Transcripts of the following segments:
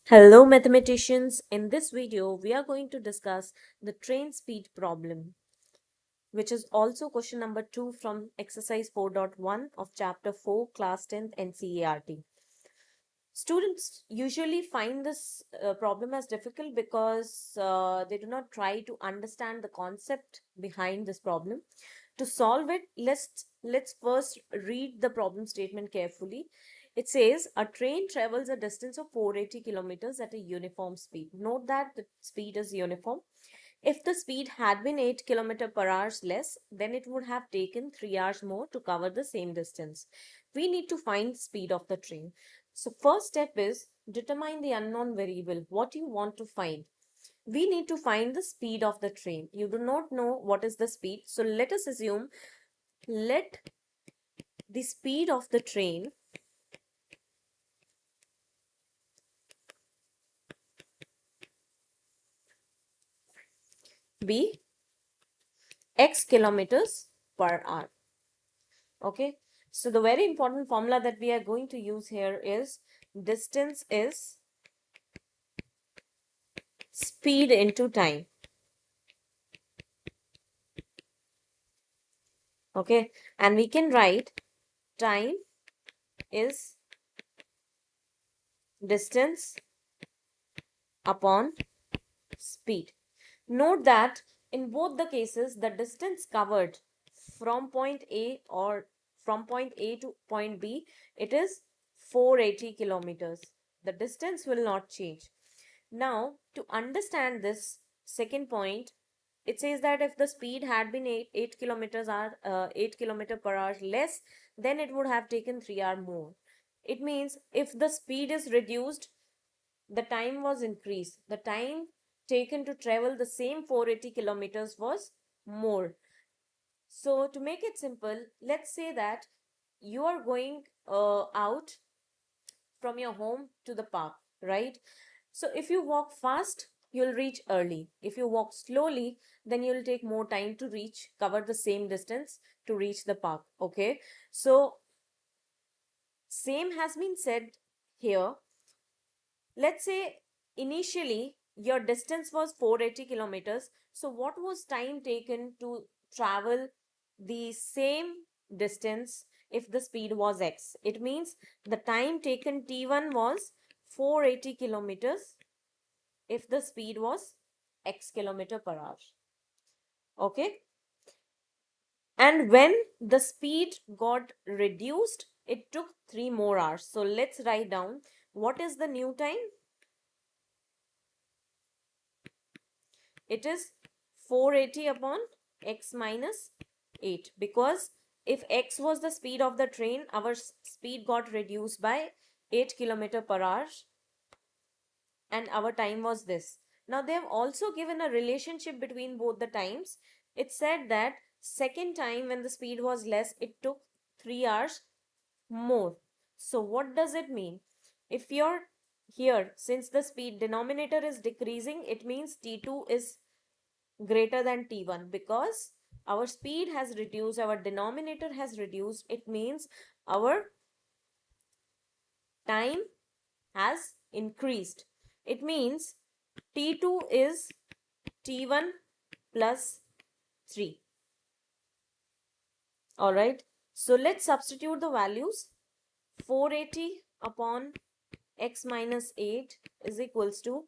Hello mathematicians, in this video we are going to discuss the train speed problem, which is also question number 2 from exercise 4.1 of chapter 4 class 10th NCERT. Students usually find this problem as difficult because they do not try to understand the concept behind this problem. To solve it, let's first read the problem statement carefully. It says a train travels a distance of 480 kilometers at a uniform speed. Note that the speed is uniform. If the speed had been 8 km per hour less, then it would have taken 3 hours more to cover the same distance. We need to find the speed of the train. So first step is determine the unknown variable. What you want to find? We need to find the speed of the train. You do not know what is the speed. So let us assume, let the speed of the train be x kilometers per hour. Okay. So the very important formula that we are going to use here is distance is speed into time. Okay. And we can write time is distance upon speed. Note that in both the cases, the distance covered from point A or from point A to point B, it is 480 kilometers. The distance will not change. Now, to understand this second point, it says that if the speed had been 8 kilometers hour, 8 kilometer per hour less, then it would have taken 3 hours more. It means if the speed is reduced, the time was increased. The time taken to travel the same 480 kilometers was more. So to make it simple, let's say that you are going out from your home to the park, right? So if you walk fast, you'll reach early. If you walk slowly, then you'll take more time to cover the same distance to reach the park. Okay. So same has been said here. Let's say initially your distance was 480 kilometers. So what was time taken to travel the same distance if the speed was x? It means the time taken t1 was 480 kilometers if the speed was x kilometer per hour. Okay. And when the speed got reduced, it took 3 more hours. So let's write down what is the new time. It is 480 upon x minus 8, because if x was the speed of the train, our speed got reduced by 8 km per hour and our time was this. Now they have also given a relationship between both the times. It said that second time when the speed was less, it took 3 hours more. So what does it mean? If you're here, since the speed denominator is decreasing, it means t2 is greater than t1, because our speed has reduced, our denominator has reduced. It means our time has increased. It means t2 is t1 plus 3. All right. So let's substitute the values. 480 upon x minus 8 is equals to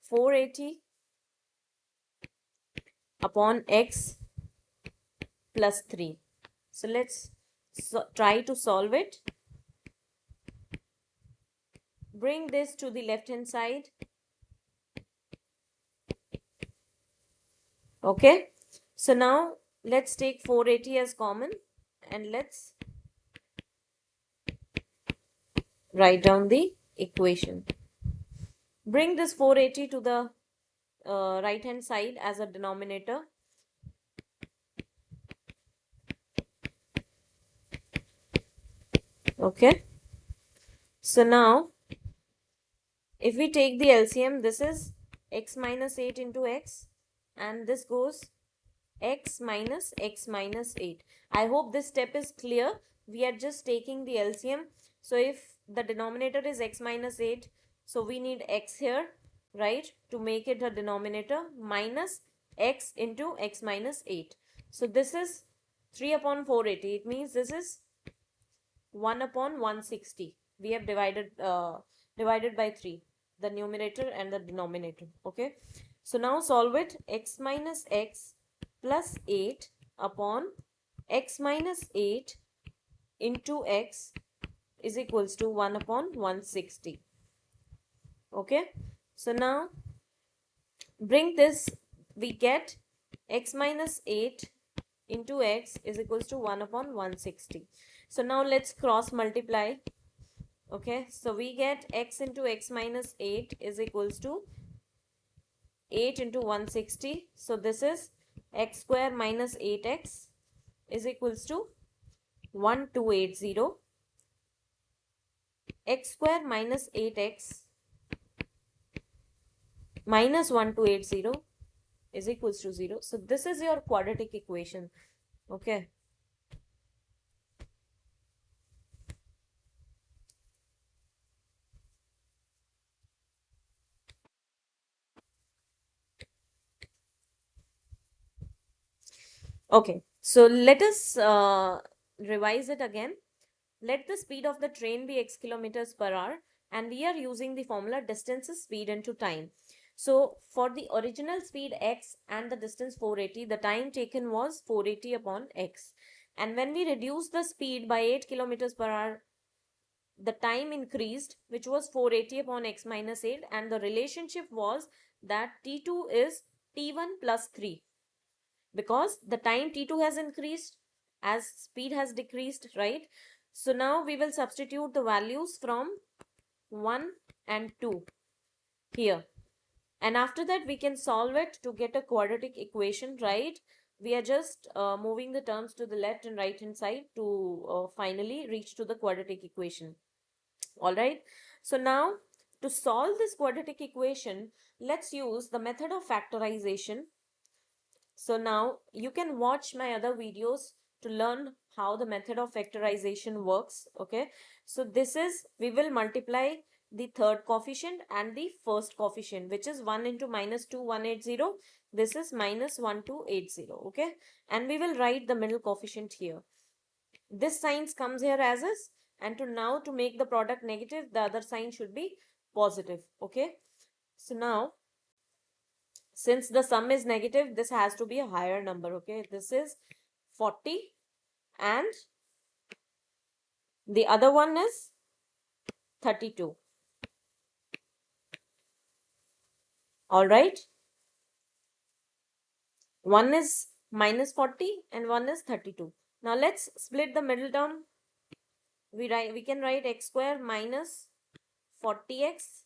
480 upon x plus 3. So let's try to solve it. Bring this to the left hand side. Okay. So now let's take 480 as common and let's write down the equation. Bring this 480 to the right hand side as a denominator. Okay. So now if we take the LCM, this is x minus 8 into x, and this goes x minus 8. I hope this step is clear. We are just taking the LCM. So if the denominator is x minus 8, So we need x here, right, to make it a denominator, minus x into x minus 8. So this is 3 upon 480. It means this is 1 upon 160. We have divided by 3, the numerator and the denominator. Okay. So now solve it. X minus x plus 8 upon x minus 8 into x is equals to 1 upon 160. Okay. So now bring this, we get x minus 8 into x is equals to 1 upon 160. So now let's cross multiply. Okay, so we get x into x minus 8 is equals to 8 into 160. So this is x square minus 8x is equals to 1280. X square minus 8x minus 1280 is equals to 0. So this is your quadratic equation. Okay. Okay, so let us revise it again. Let the speed of the train be x kilometers per hour, and we are using the formula distance is speed into time. So for the original speed x and the distance 480, the time taken was 480 upon x. And when we reduce the speed by 8 kilometers per hour, the time increased, which was 480 upon x minus 8, and the relationship was that t2 is t1 plus 3, because the time t2 has increased as speed has decreased, right? So now we will substitute the values from 1 and 2 here, and after that we can solve it to get a quadratic equation, right? We are just moving the terms to the left and right hand side to finally reach to the quadratic equation. All right, so now to solve this quadratic equation, let's use the method of factorization. So now you can watch my other videos to learn how the method of factorization works. Okay, so this is, we will multiply the third coefficient and the first coefficient, which is 1 into minus 2180. This is minus 1280. Okay, and we will write the middle coefficient here. This sign comes here as is, and to make the product negative, the other sign should be positive. Okay, so now since the sum is negative, this has to be a higher number. Okay, this is 40 and the other one is 32. All right, one is minus 40 and one is 32. Now let's split the middle term. We can write x square minus 40x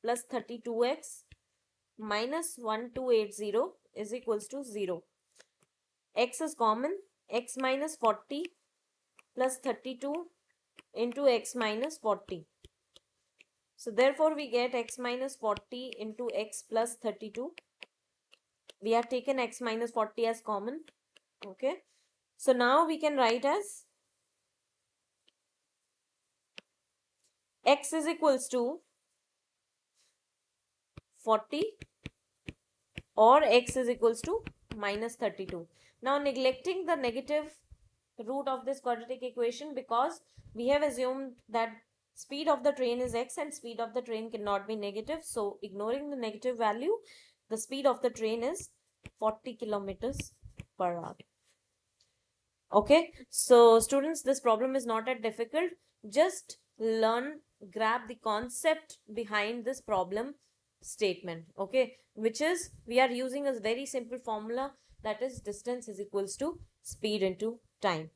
plus 32x minus 1280 is equals to 0. X is common. X minus 40 plus 32 into x minus 40. So therefore we get x minus 40 into x plus 32. We have taken x minus 40 as common. Okay. So now we can write as x is equals to 40 or x is equals to minus 32. Now neglecting the negative root of this quadratic equation, because we have assumed that speed of the train is x and speed of the train cannot be negative. So ignoring the negative value, the speed of the train is 40 kilometers per hour. Okay, so students, this problem is not that difficult. Just grab the concept behind this problem statement. Okay, which is, we are using a very simple formula, that is distance is equals to speed into time.